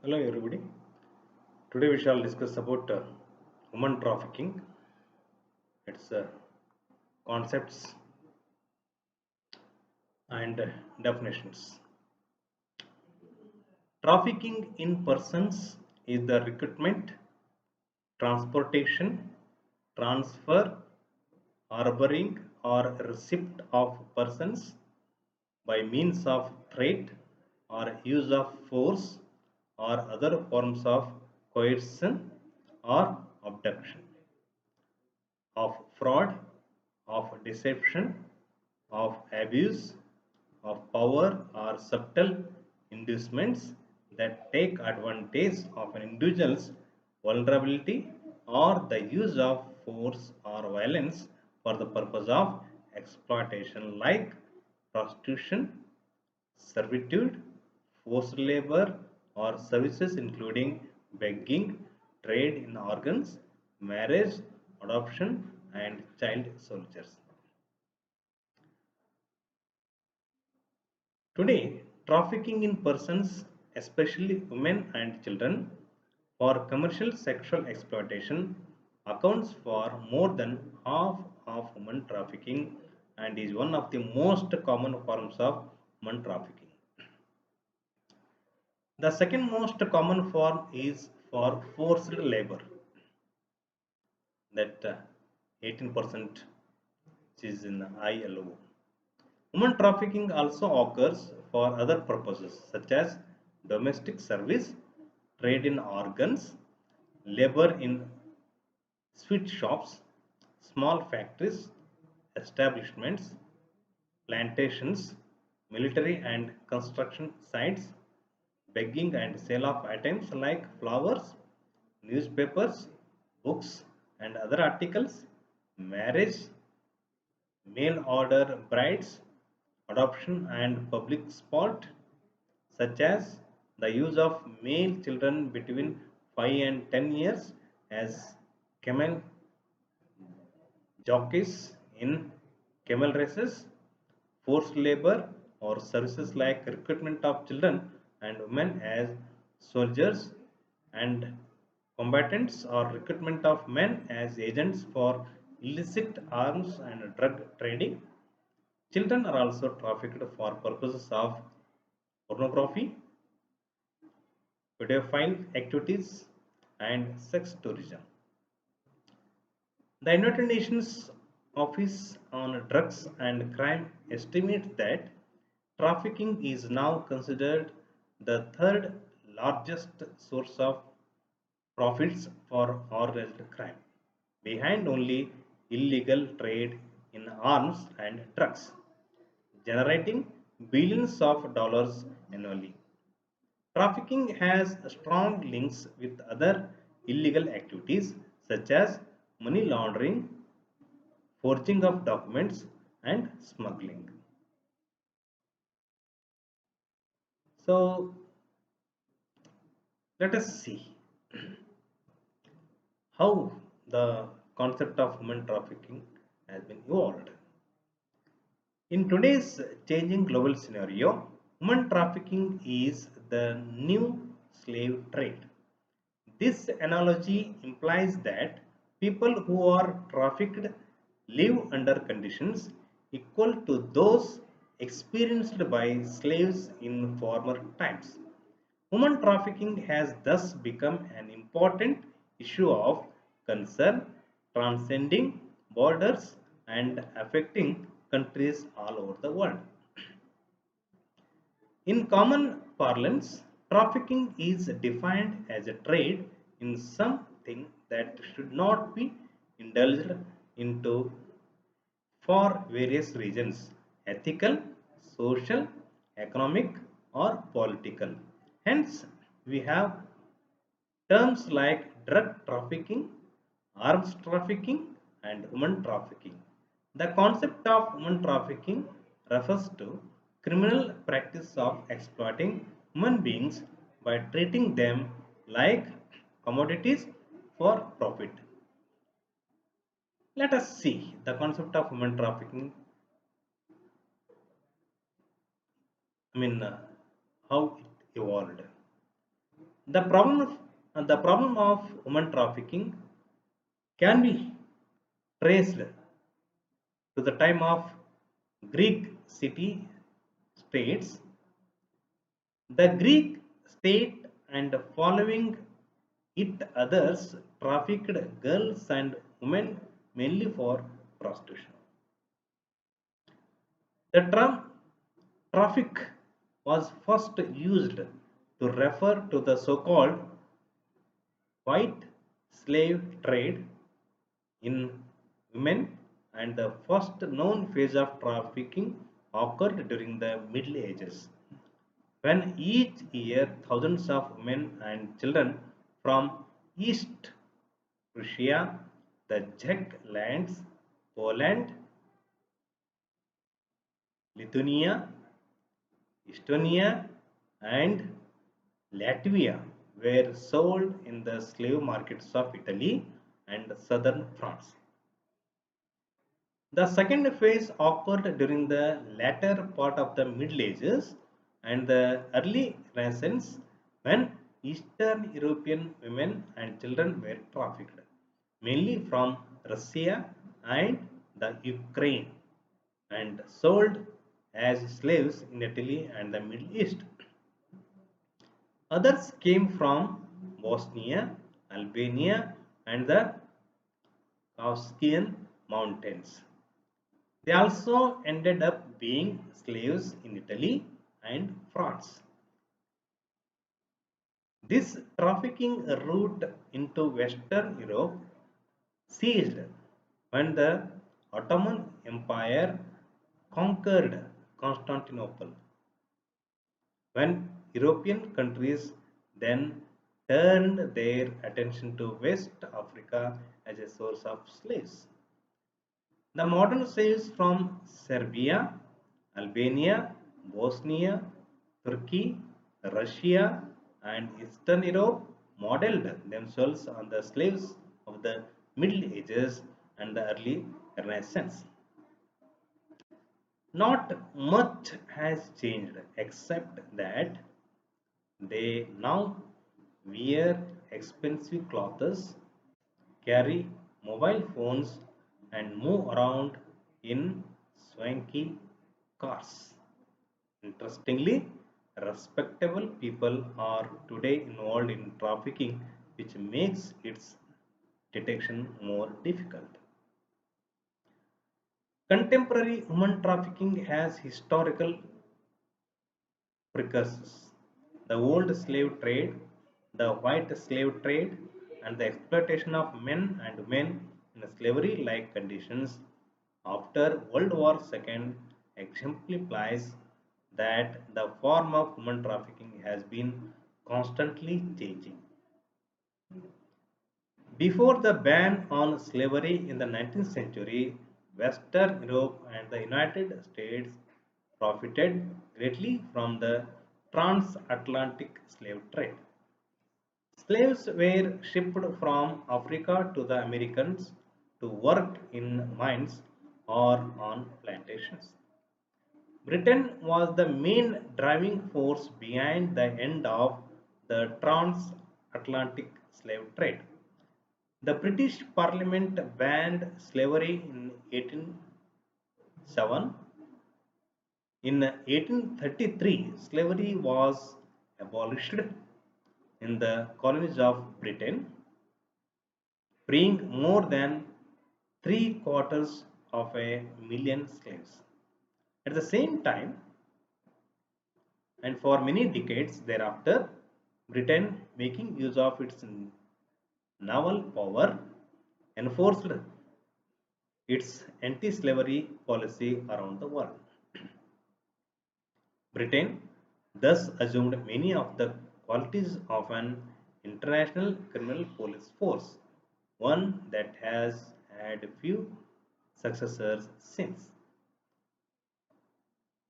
Hello everybody. Today we shall discuss about human trafficking, its concepts and definitions. Trafficking in persons is the recruitment, transportation, transfer, harboring or receipt of persons by means of threat or use of force or other forms of coercion or abduction, of fraud, of deception, of abuse of power or subtle inducements that take advantage of an individual's vulnerability or the use of force or violence for the purpose of exploitation like prostitution, servitude, forced labor, or services including begging, trade in organs, marriage, adoption, and child soldiers. Today, trafficking in persons, especially women and children, for commercial sexual exploitation accounts for more than half of human trafficking and is one of the most common forms of human trafficking. The second most common form is for forced labor, that 18% is in ILO. Human trafficking also occurs for other purposes such as domestic service, trade in organs, labor in sweet shops, small factories, establishments, plantations, military and construction sites, begging and sale of items like flowers, newspapers, books, and other articles, marriage, mail order brides, adoption, and public sport, such as the use of male children between 5 and 10 years as camel jockeys in camel races, forced labor, or services like recruitment of children and women as soldiers and combatants, or recruitment of men as agents for illicit arms and drug trading. Children are also trafficked for purposes of pornography, pedophile activities, and sex tourism. The United Nations Office on Drugs and Crime estimates that trafficking is now considered the third largest source of profits for organized crime, behind only illegal trade in arms and drugs, generating billions of dollars annually. Trafficking has strong links with other illegal activities such as money laundering, forging of documents, and smuggling. So, let us see how the concept of human trafficking has been evolved. In today's changing global scenario, human trafficking is the new slave trade. This analogy implies that people who are trafficked live under conditions equal to those experienced by slaves in former times. Human trafficking has thus become an important issue of concern, transcending borders and affecting countries all over the world. In common parlance, trafficking is defined as a trade in something that should not be indulged into for various reasons: ethical, social, economic, or political. Hence, we have terms like drug trafficking, arms trafficking, and human trafficking. The concept of human trafficking refers to criminal practice of exploiting human beings by treating them like commodities for profit. Let us see the concept of human trafficking. I mean, how it evolved. The problem of women trafficking can be traced to the time of Greek city states. The Greek state and following it others trafficked girls and women mainly for prostitution. The term traffic was first used to refer to the so-called white slave trade in women, and the first known phase of trafficking occurred during the Middle Ages, when each year thousands of women and children from East Prussia, the Czech lands, Poland, Lithuania, Estonia, and Latvia were sold in the slave markets of Italy and southern France. The second phase occurred during the latter part of the Middle Ages and the early Renaissance, when Eastern European women and children were trafficked, mainly from Russia and the Ukraine, and sold as slaves in Italy and the Middle East. Others came from Bosnia, Albania, and the Caucasian mountains. They also ended up being slaves in Italy and France. This trafficking route into Western Europe ceased when the Ottoman Empire conquered Constantinople. When European countries then turned their attention to West Africa as a source of slaves. The modern slaves from Serbia, Albania, Bosnia, Turkey, Russia, and Eastern Europe modeled themselves on the slaves of the Middle Ages and the early Renaissance. Not much has changed except that they now wear expensive clothes, carry mobile phones, and move around in swanky cars. Interestingly, respectable people are today involved in trafficking, which makes its detection more difficult. Contemporary human trafficking has historical precursors. The old slave trade, the white slave trade, and the exploitation of men and women in slavery like conditions after World War II exemplifies that the form of human trafficking has been constantly changing. Before the ban on slavery in the 19th century, Western Europe and the United States profited greatly from the transatlantic slave trade. Slaves were shipped from Africa to the Americans to work in mines or on plantations. Britain was the main driving force behind the end of the transatlantic slave trade. The British Parliament banned slavery in 1807. In 1833, slavery was abolished in the colonies of Britain, freeing more than three quarters of a million slaves. At the same time, and for many decades thereafter, Britain, making use of its naval power, enforced its anti-slavery policy around the world. Britain thus assumed many of the qualities of an international criminal police force, one that has had few successors since.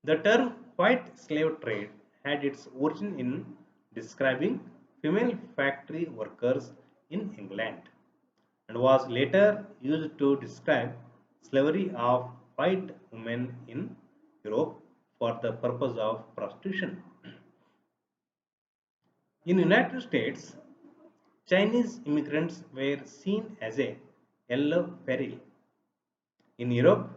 The term white slave trade had its origin in describing female factory workers in England and was later used to describe slavery of white women in Europe for the purpose of prostitution. In United States, Chinese immigrants were seen as a yellow peril. In Europe,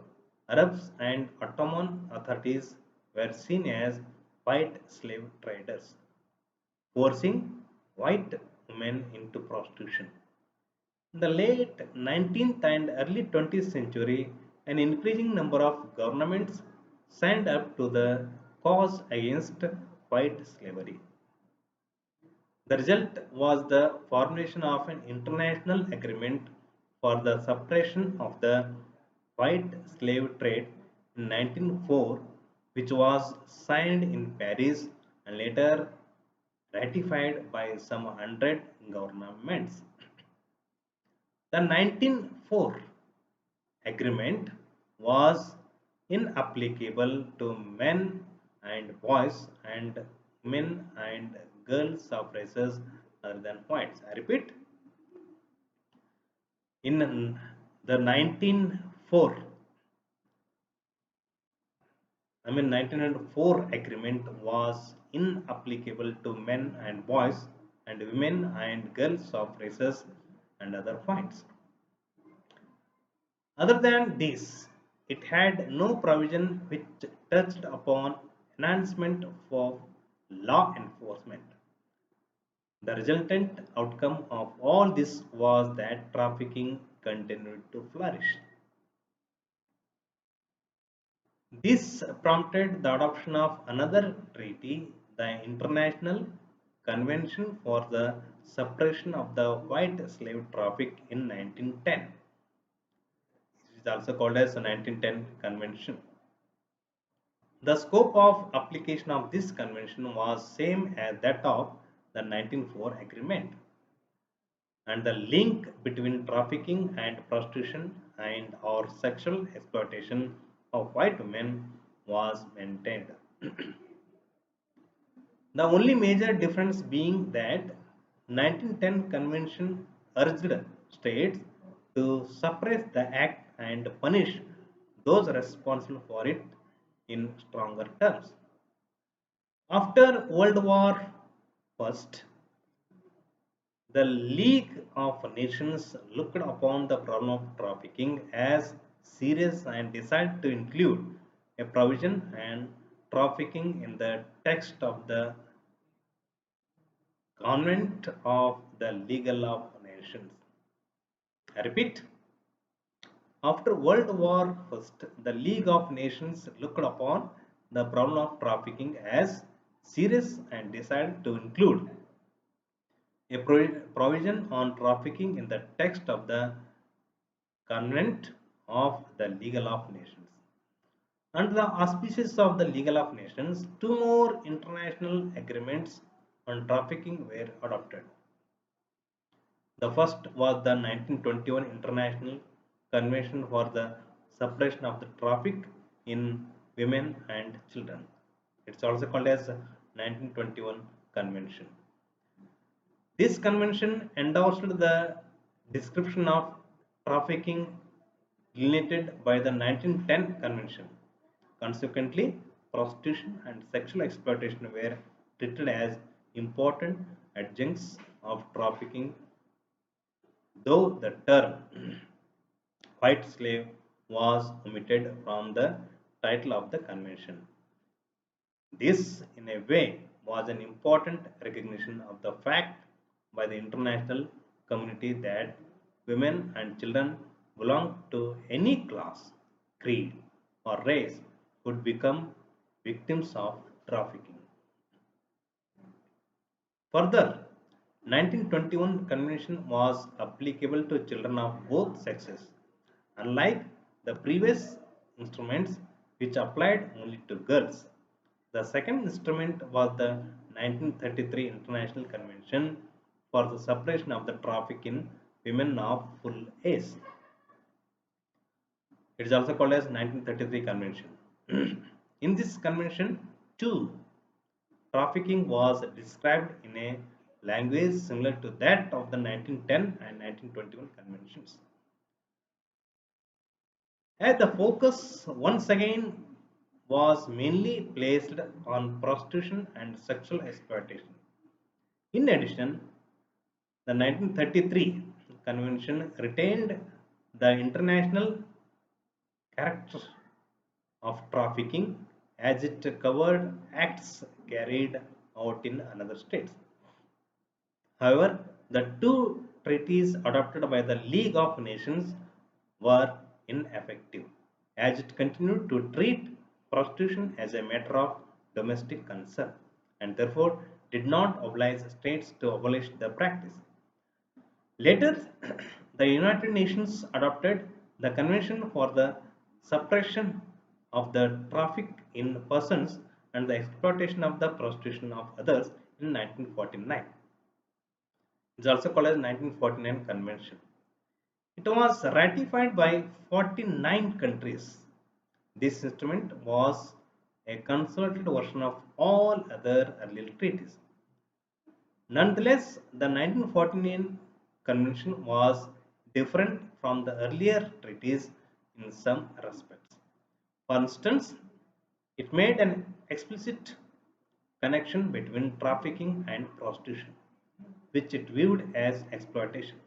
Arabs and Ottoman authorities were seen as white slave traders, forcing white women into prostitution. In the late 19th and early 20th century, an increasing number of governments signed up to the cause against white slavery. The result was the formation of an international agreement for the suppression of the white slave trade in 1904, which was signed in Paris and later ratified by some 100 governments. The 1904 agreement was inapplicable to men and boys and men and girls of races other than whites. I repeat, in the 1904, 1904 agreement was inapplicable to men and boys and women and girls of races and other whites. Other than this, it had no provision which touched upon enhancement for law enforcement. The resultant outcome of all this was that trafficking continued to flourish. This prompted the adoption of another treaty, the International Convention for the Suppression of the White Slave Traffic in 1910. It is also called as the 1910 Convention. The scope of application of this convention was same as that of the 1904 agreement, and the link between trafficking and prostitution and or sexual exploitation of white women was maintained. The only major difference being that 1910 convention urged states to suppress the act and punish those responsible for it in stronger terms. After World War I, the League of Nations looked upon the problem of trafficking as serious and decided to include a provision on trafficking in the text of the Convent of the League of Nations. I repeat, after World War I, the League of Nations looked upon the problem of trafficking as serious and decided to include a provision on trafficking in the text of the Convent of the League of Nations. Under the auspices of the League of Nations, two more international agreements on trafficking were adopted. The first was the 1921 International Convention for the Suppression of the Traffic in Women and Children. It's also called as 1921 Convention. This convention endorsed the description of trafficking delineated by the 1910 Convention. Consequently, prostitution and sexual exploitation were treated as important adjuncts of trafficking, though the term white slave was omitted from the title of the convention. This, in a way, was an important recognition of the fact by the international community that women and children belong to any class, creed, or race could become victims of trafficking. Further, 1921 convention was applicable to children of both sexes, unlike the previous instruments which applied only to girls. The second instrument was the 1933 International Convention for the Suppression of the Traffic in Women of Full Age. It is also called as 1933 Convention. In this convention, too, trafficking was described in a language similar to that of the 1910 and 1921 conventions. As the focus once again was mainly placed on prostitution and sexual exploitation. In addition, the 1933 convention retained the international character of trafficking as it covered acts carried out in another states. However, the two treaties adopted by the League of Nations were ineffective as it continued to treat prostitution as a matter of domestic concern and therefore did not oblige states to abolish the practice. Later, the United Nations adopted the Convention for the Suppression of the Traffic in Persons and the Exploitation of the Prostitution of Others in 1949. It is also called as 1949 Convention. It was ratified by 49 countries. This instrument was a consolidated version of all other earlier treaties. Nonetheless, the 1949 convention was different from the earlier treaties in some respects. For instance, it made an explicit connection between trafficking and prostitution, which it viewed as exploitation.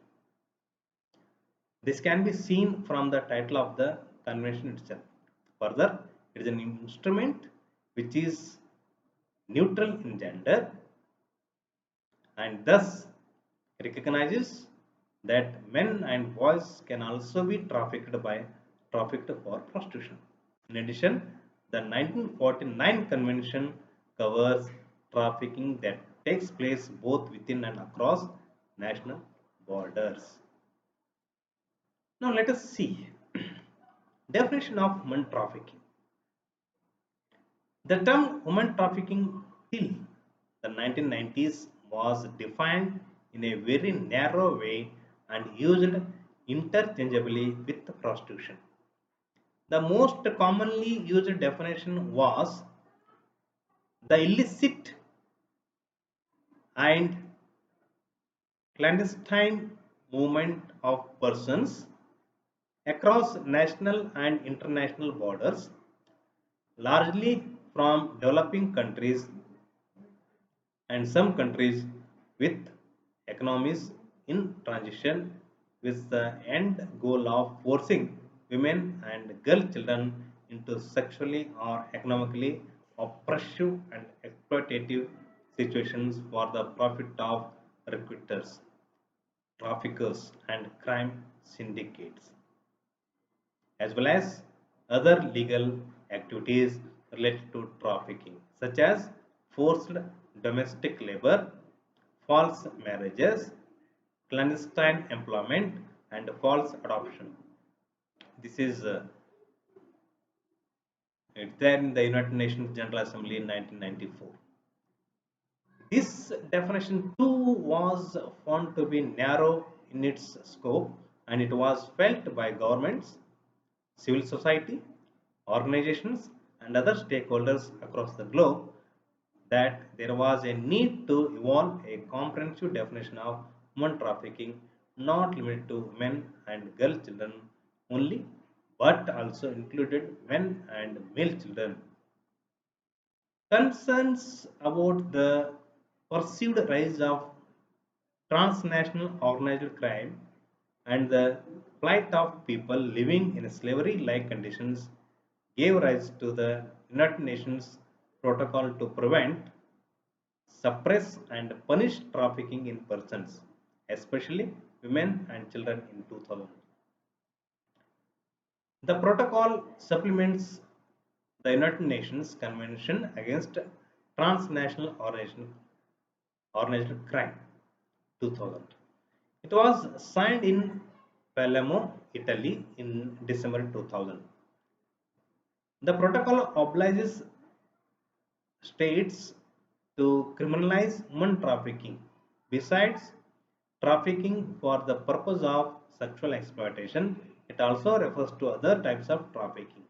This can be seen from the title of the convention itself. Further, it is an instrument which is neutral in gender and thus recognizes that men and boys can also be trafficked for prostitution. In addition, the 1949 convention covers trafficking that takes place both within and across national borders. Now let us see definition of human trafficking. The term human trafficking till the 1990s was defined in a very narrow way and used interchangeably with prostitution. The most commonly used definition was the illicit and clandestine movement of persons across national and international borders, largely from developing countries and some countries with economies in transition with the end goal of forcing women and girl children into sexually or economically oppressive and exploitative situations for the profit of recruiters, traffickers, and crime syndicates, as well as other legal activities related to trafficking, such as forced domestic labor, false marriages, clandestine employment, and false adoption. This is it's there in the United Nations General Assembly in 1994. This definition too was found to be narrow in its scope and it was felt by governments, civil society, organizations, and other stakeholders across the globe that there was a need to evolve a comprehensive definition of human trafficking, not limited to men and girl children only, but also included men and male children. Concerns about the perceived rise of transnational organized crime and the plight of people living in slavery like conditions gave rise to the United Nations Protocol to prevent, suppress, and punish trafficking in persons, especially women and children in 2000. The protocol supplements the United Nations Convention against Transnational Organized Crime 2000. It was signed in Palermo, Italy in December 2000. The protocol obliges states to criminalize human trafficking. Besides trafficking for the purpose of sexual exploitation, it also refers to other types of trafficking.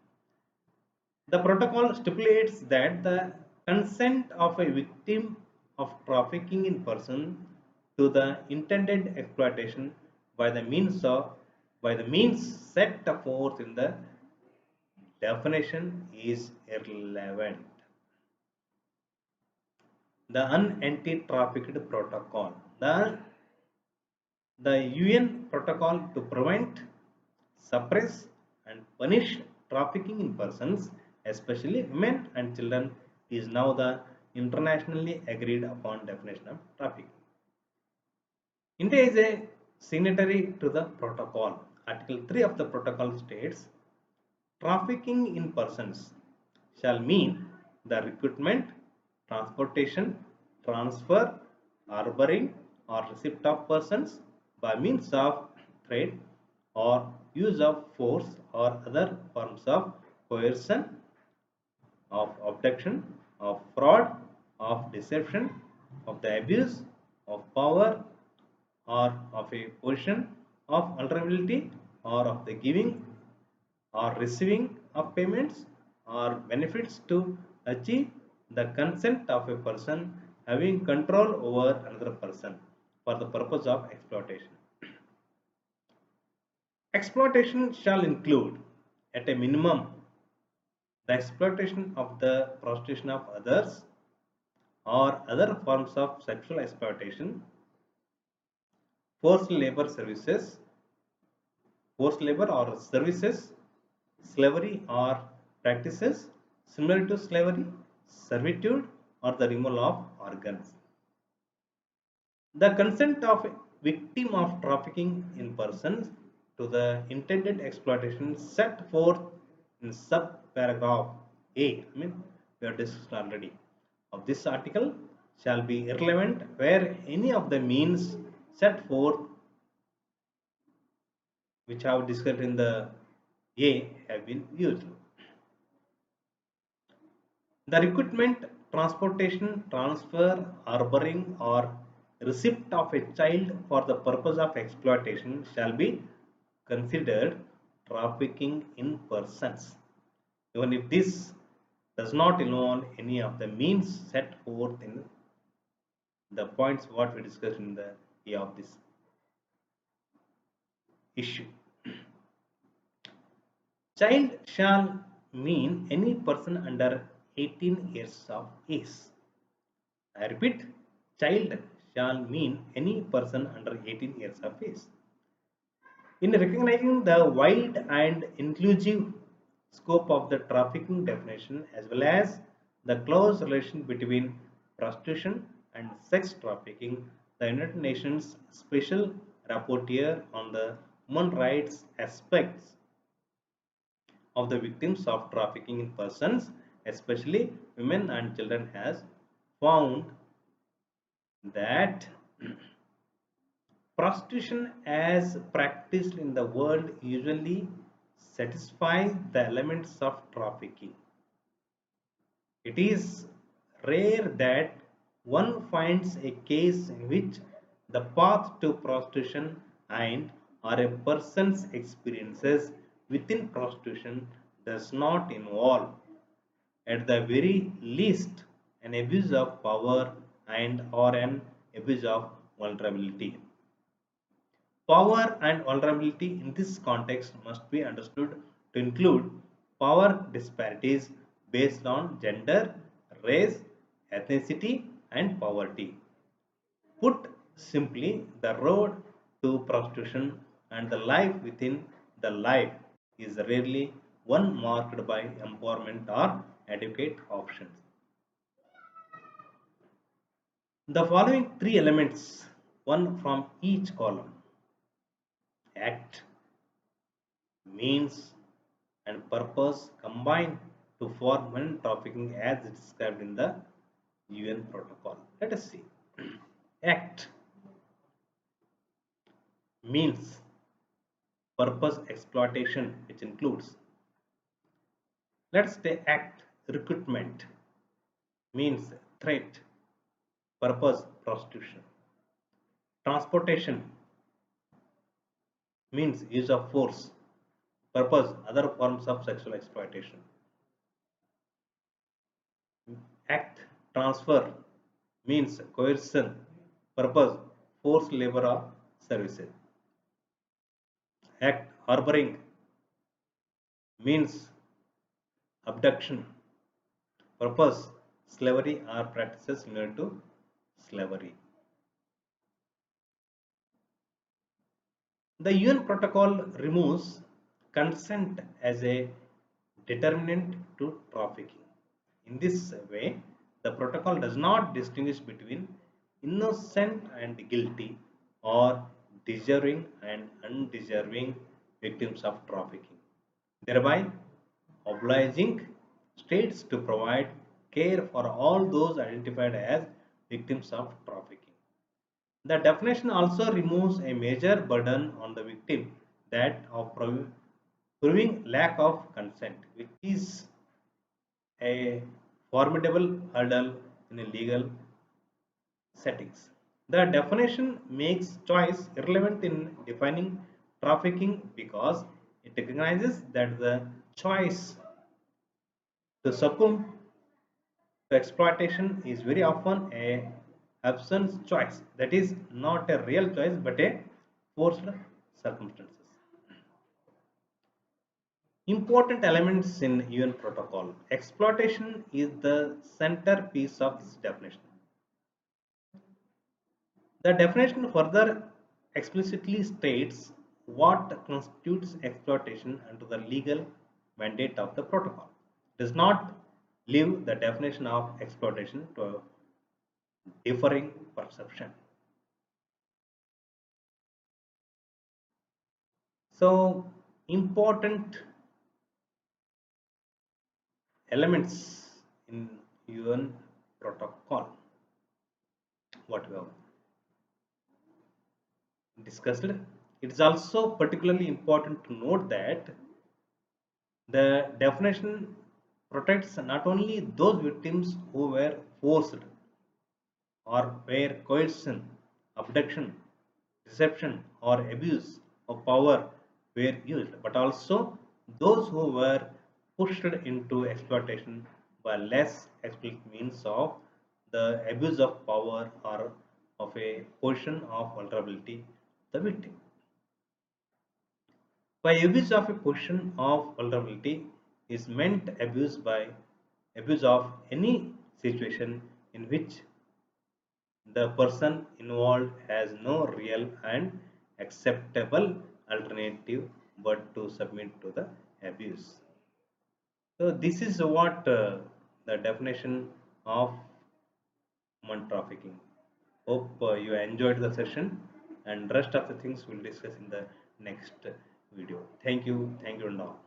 The protocol stipulates that the consent of a victim of trafficking in person to the intended exploitation by the means set forth in the definition is irrelevant. the Anti-Trafficked Protocol. The UN protocol to prevent, suppress, and punish trafficking in persons, especially women and children, is now the internationally agreed upon definition of trafficking. India is a signatory to the protocol. Article 3 of the protocol states trafficking in persons shall mean the recruitment, transportation, transfer, harboring, or receipt of persons by means of threat or use of force or other forms of coercion, of abduction, of fraud, of deception, of the abuse of power or of a position of vulnerability or of the giving or receiving of payments or benefits to achieve the consent of a person having control over another person for the purpose of exploitation. Exploitation shall include, at a minimum, the exploitation of the prostitution of others or other forms of sexual exploitation, forced labor services, forced labor or services, slavery or practices similar to slavery, servitude, or the removal of organs. The consent of a victim of trafficking in persons to the intended exploitation set forth in subparagraph A, we have discussed already, of this article shall be irrelevant where any of the means set forth which have discussed in the A have been used. The recruitment, transportation, transfer, harboring, or receipt of a child for the purpose of exploitation shall be considered trafficking in persons, even if this does not involve any of the means set forth in the points what we discussed in the A of this issue. Child shall mean any person under 18 years of age. I repeat, child shall mean any person under 18 years of age. In recognizing the wide and inclusive scope of the trafficking definition as well as the close relation between prostitution and sex trafficking, the United Nations Special Rapporteur on the Human Rights Aspects of the victims of trafficking in persons, especially women and children, has found that prostitution as practiced in the world usually satisfies the elements of trafficking. It is rare that one finds a case in which the path to prostitution and or a person's experiences within prostitution does not involve, at the very least, an abuse of power and or an abuse of vulnerability. Power and vulnerability in this context must be understood to include power disparities based on gender, race, ethnicity, and poverty. Put simply, the road to prostitution and the life within the life is rarely one marked by empowerment or adequate options. The following three elements, one from each column: act, means, and purpose, combine to form human trafficking as described in the UN protocol. Let us see. Act means, purpose, exploitation, which includes, let's say, act, recruitment, means threat, purpose, prostitution. Transportation means use of force, purpose, other forms of sexual exploitation. Act, transfer means coercion, purpose, forced labor or services. Act, harboring means abduction, purpose, slavery or practices similar to slavery. The UN protocol removes consent as a determinant to trafficking. In this way, the protocol does not distinguish between innocent and guilty or deserving and undeserving victims of trafficking, thereby obliging states to provide care for all those identified as victims of trafficking. The definition also removes a major burden on the victim, that of proving lack of consent, which is a formidable hurdle in a legal settings. The definition makes choice irrelevant in defining trafficking because it recognizes that the choice to succumb to exploitation is very often a absence choice, that is not a real choice but a forced circumstances. Important elements in UN protocol. Exploitation is the centerpiece of this definition. The definition further explicitly states what constitutes exploitation under the legal mandate of the protocol. It does not leave the definition of exploitation to differing perception. So, important elements in UN protocol, what we have discussed. It is also particularly important to note that the definition protects not only those victims who were forced or where coercion, abduction, deception, or abuse of power were used, but also those who were pushed into exploitation by less explicit means of the abuse of power or of a position of vulnerability the victim. By abuse of a position of vulnerability is meant abuse of any situation in which the person involved has no real and acceptable alternative but to submit to the abuse. So this is what the definition of human trafficking. Hope you enjoyed the session, and rest of the things we'll discuss in the next video. Thank you and all.